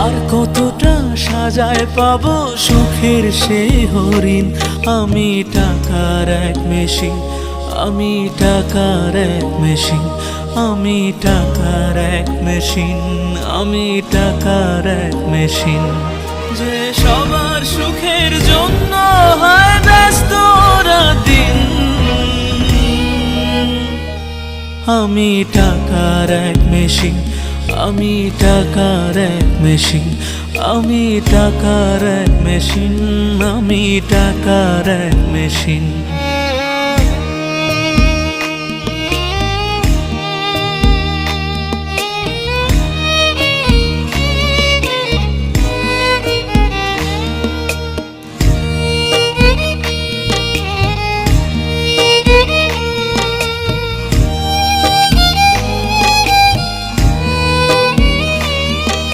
আর কতটা সাজায় পাবো সুখের সেই হরিণ। আমি টাকার এক মেশিন, আমি টাকার এক মেশিন, আমি টাকার এক মেশিন, আমি টাকার এক মেশিন। যে সবার সুখের জন্য হয় ব্যস্ত দিন। আমি টাকার এক মেশিন, আমি টাকার এক মেশিন, আমি টাকার এক মেশিন, আমি টাকার এক মেশিন।